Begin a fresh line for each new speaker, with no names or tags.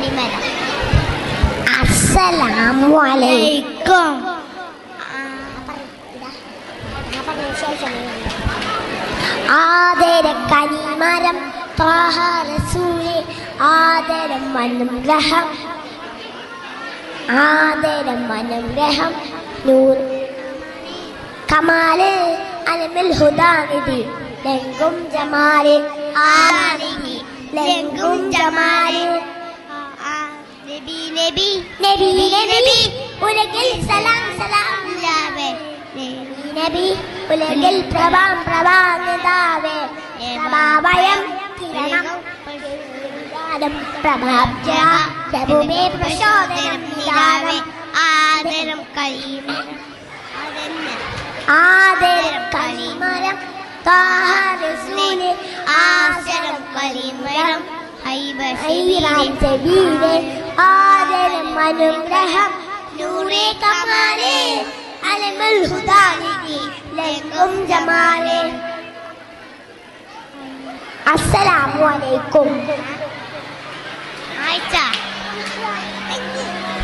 കനിമരം. അസ്സലാമു അലൈക്കും. ആദരം കനിമരം ത്വാഹ റസൂലേ ആദരം അനുഗ്രഹം ആദരം അനുഗ്രഹം നൂർ കമാല് അലമിൽ ഹുദാനിധി ലംഘും ജമാല് ആനിധി ലംഘും ജമാല് നബി നബി നബി നബി ഉലകിൽ സലാം സലാം ലാവേ നബി ഉലകിൽ പ്രഭാം പ്രഭാനിതാവേ പ്രഭാവയം കിരണം പ്രഭാബ്ജ പ്രഭുമേ പ്രചോദനം നിലാവേ ആദരം കരീമരം ആദരം കരീമരം ത്വാഹ റസൂലേ ആദരം കരീമരം ഹൈറാം സബീലേ ആദരം അനുഗ്രഹം നൂറേ കമാലേ അലമുൽ ഹുദാനിധി ലംഘും ജമാലേ. അസ്സലാമു അലൈക്കും.